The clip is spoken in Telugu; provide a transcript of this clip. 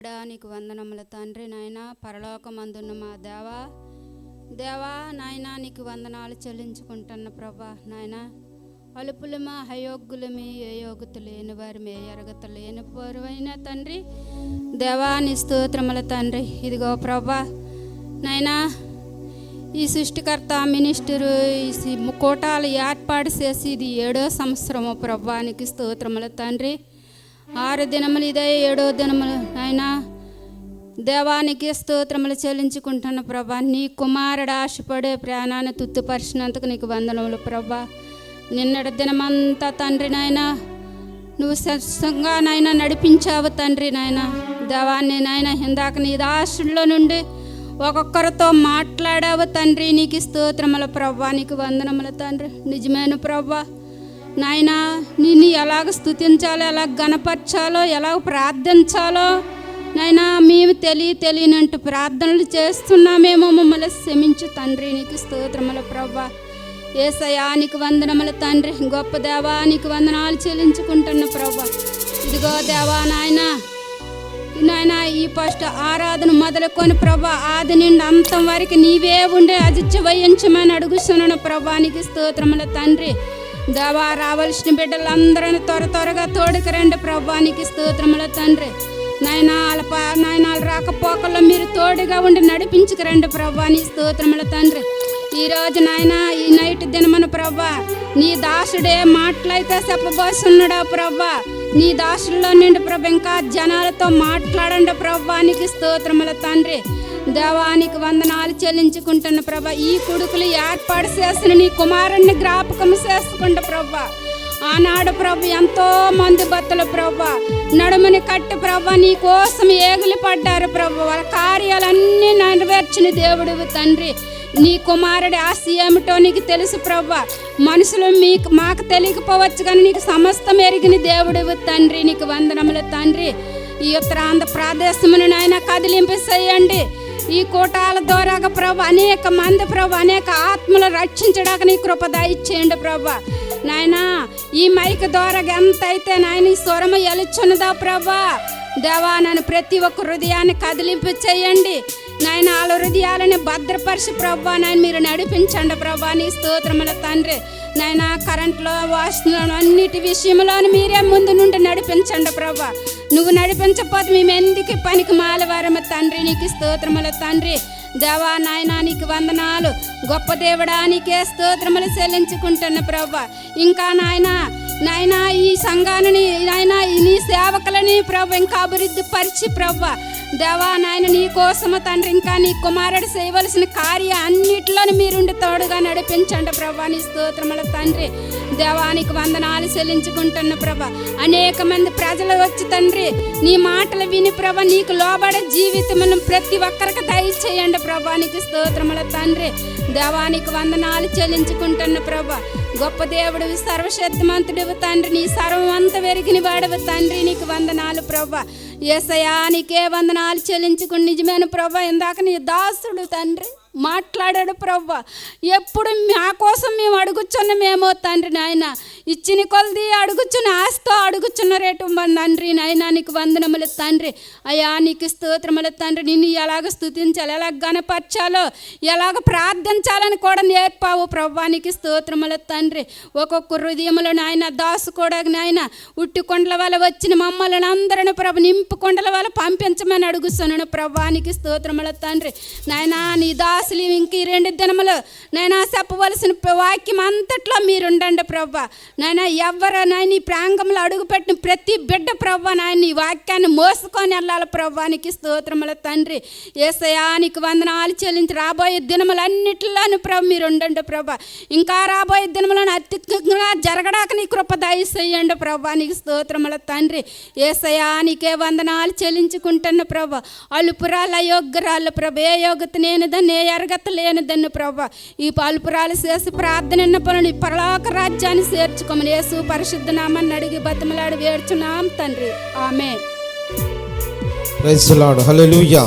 నీకు వందనముల తండ్రి నాయన, పరలోకమందున్న మా దేవా నాయన నీకు వందనాలు చెల్లించుకుంటున్న ప్రభా నాయన. అలుపులమా అయోగ్యులమే, ఏ యోగ్యత లేని వారిమే, ఎరగత లేని వారైనా తండ్రి దేవా నీ స్తోత్రముల తండ్రి. ఇదిగో ప్రభా నాయనా, ఈ సృష్టికర్త మినిస్టరు ఈ కోటాలు ఏర్పాటు చేసి ఇది 7వ సంవత్సరము ప్రభా నీకు స్తోత్రముల తండ్రి. 6 దినములు ఇదే 7వ దినములు నాయనా దేవానికి స్తోత్రములు చెల్లించుకుంటున్న ప్రభా. నీ కుమారుడు ఆశపడే ప్రాణాన్ని తుత్తుపరిచినందుకు నీకు వందనములు ప్రభా. నిన్నటి దినమంతా తండ్రి నాయన నువ్వు సత్సంగా నాయన నడిపించావు తండ్రి నాయన. దేవాన్ని నాయన ఇందాక నీ దాసుల్లో నుండి ఒక్కొక్కరితో మాట్లాడావు తండ్రి. నీకు స్తోత్రముల ప్రభా, నీకు వందనముల తండ్రి. నిజమైన ప్రభా నాయనా, నిన్ను ఎలాగ స్తుతించాలో, ఎలాగ గణపరచాలో, ఎలాగ ప్రార్థించాలో నాయనా మేము తెలియనంటూ ప్రార్థనలు చేస్తున్నామేమో, మమ్మల్ని క్షమించు తండ్రి. నీకు స్తోత్రముల ప్రభా. యేసయ్యా నీకు వందనముల తండ్రి. గొప్ప దేవా నీకు వందనాలు చెల్లించుకుంటున్న ప్రభా. ఇదిగో దేవా నాయనా ఈ ఫస్ట్ ఆరాధన మొదలుకొని ప్రభా ఆది నుండి అంతం వరకు నీవే ఉండే అజిత్య వహించమని అడుగుతున్నాను ప్రభా. నీకు స్తోత్రముల తండ్రి. దేవా రావాల్సిన బిడ్డలందరినీ త్వరగా తోడుకు రండి ప్రభా. నీకు స్తోత్రముల తండ్రి. నాయనాలు రాకపోకల్లో మీరు తోడుగా ఉండి నడిపించుకురండి ప్రభా. నీ స్తోత్రముల తండ్రి. ఈరోజు నాయన ఈ నైట్ దినమను ప్రభా నీ దాసుడే మాటలైతే చెప్పబోతున్నాడా ప్రభా. నీ దాసుల్లో నుండి ప్రభా ఇంకా జనాలతో మాట్లాడండి ప్రభా. నీకు స్తోత్రముల తండ్రి. దేవానికి వందనాలు చెల్లించుకుంటున్న ప్రభా. ఈ కొడుకులు ఏర్పాటు చేసిన నీ కుమారుణ్ణి జ్ఞాపకం చేసుకుంటా ప్రభా. ఆనాడు ప్రభు ఎంతో మంది భక్తులు ప్రభా నడుమని కట్టి ప్రభా నీ కోసం ఏగులు పడ్డారు ప్రభు. వాళ్ళ కార్యాలన్నీ నెరవేర్చిన దేవుడు తండ్రి. నీ కుమారుడి ఆశ ఏమిటో నీకు తెలుసు ప్రభా. మనుషులు మాకు తెలియకపోవచ్చు కానీ నీకు సమస్తం ఎరిగిన దేవుడు తండ్రి. నీకు వందనములు తండ్రి. ఈ ఉత్తరాంధ్ర ప్రదేశమును నాయన కదిలింపు చేయండి. ఈ కూటాల ద్వారా ప్రభు అనేక మంది ప్రభు అనేక ఆత్మలు రక్షించడానికి నీ కృప దయచేయండి ప్రభా. నాయనా ఈ మైక్ ద్వారా ఎంత అయితే నాయన ఈ స్వరము ఎలుచున్నదా ప్రభా. దేవా నన్ను ప్రతి ఒక్క హృదయాన్ని కదిలింపు చేయండి నాయన. వాళ్ళ హృదయాలని భద్రపరిచి ప్రభా నాయన మీరు నడిపించండి ప్రభా. నీ స్తోత్రముల తండ్రి. నాయన కరెంట్లో వాసనలో అన్నిటి విషయంలో మీరే ముందు నుండి నడిపించండి ప్రభా. నువ్వు నడిపించకపోతే మేము ఎందుకు పనికి మాలవారము తండ్రి. నీకు స్తోత్రముల తండ్రి. దేవా నాయన నీకు వందనాలు. గొప్ప దేవుడా నీకే స్తోత్రములు చెల్లించుకుంటున్న ప్రభా. ఇంకా నాయన ఈ సంఘాన్ని నాయన నీ సేవకులని ప్రభు ఇంకా అభివృద్ధి పరిచి ప్రభా. దేవా నాయన నీ కోసము తండ్రి ఇంకా నీ కుమారుడు చేయవలసిన కార్య అన్నిటిలోని మీరుండి తోడుగా నడిపించండి ప్రభా. నీ స్తోత్రముల తండ్రి. దేవానికి వందనాలు చెల్లించుకుంటున్న ప్రభా. అనేక మంది ప్రజలు వచ్చి తండ్రి నీ మాటలు విని ప్రభా నీకు లోబడే జీవితమును ప్రతి ఒక్కరికి దయచేయండి ప్రభా. నీకు స్తోత్రముల తండ్రి. దేవానికి వందనాలు చెల్లించుకుంటున్న ప్రభా. గొప్ప దేవుడు సర్వశక్తిమంతుడు తండ్రి. నీ సర్వమంత వెరిగిన వాడవు తండ్రి. నీకు వందనాలు ప్రభా. యేసయ్యా నీకే వందనాలు చెల్లించుకుని నిజమైన ప్రభా. ఇందాక నీ దాసుడు తండ్రి మాట్లాడాడు ప్రభా. ఎప్పుడు మా కోసం మేము అడుగుచున్నామేమో తండ్రి నాయన. ఇచ్చిన కొలది అడుగుచున్న ఆస్తో అడుగుచున్న రేటు తండ్రి నాయన. నీకు వందనములు తండ్రి. అయ్యా నీకు స్తోత్రముల తండ్రి. నిన్ను ఎలాగ స్తుతించాలి, ఎలాగ గణపరచాలో, ఎలాగ ప్రార్థించాలని కూడా నేర్పావు ప్రభా. నీకు స్తోత్రముల తండ్రి. ఒక్కొక్క హృదయములు నాయన దాసు కూడా నాయన ఉట్టి కొండల వల్ల వచ్చిన మమ్మల్ని అందరిని ప్రభు నింపు కొండల వల్ల పంపించమని అడుగుతున్నాను ప్రభా. నీకు స్తోత్రముల తండ్రి. నాయన నీ దాసులు ఇంక 2 దినములు నాయన చెప్పవలసిన వాక్యం అంతట్లో మీరుండండి ప్రభా. నాయన ఎవరు నాయన ఈ ప్రాంగంలో అడుగుపెట్టిన ప్రతి బిడ్డ ప్రభా నాయన ఈ వాక్యాన్ని మోసుకొని వెళ్ళాలి ప్రభా. నీకు స్తోత్రముల తండ్రి. యేసయ్యా నీకు వందనాలు చెల్లించి రాబోయే దినములన్నిటిలోనూ ప్రభు మీరు ఉండండి ప్రభా. ఇంకా రాబోయే దినములను అత్యుత్తంగా జరగడానికి నీ కృప దయచేయండి ప్రభా. నీకు స్తోత్రముల తండ్రి. యేసయ్యా నీకే వందనాలు చెల్లించుకుంటున్న ప్రభా. అలుపురాలు అయోగ్యరాలు ప్రభా. ఏ యోగ్యత లేనిదని ఏ అర్హత లేనిదన్ను ప్రభా. ఈ అలుపురాలు చేసి ప్రార్థన పనులు పరలోక రాజ్యాన్ని చేర్చుకోమని యేసు పరిశుద్ధ నామాన్ని అడిగి బతిమలాడి వేడుచున్నాం తండ్రి. Amen. Praise the lord. Hallelujah.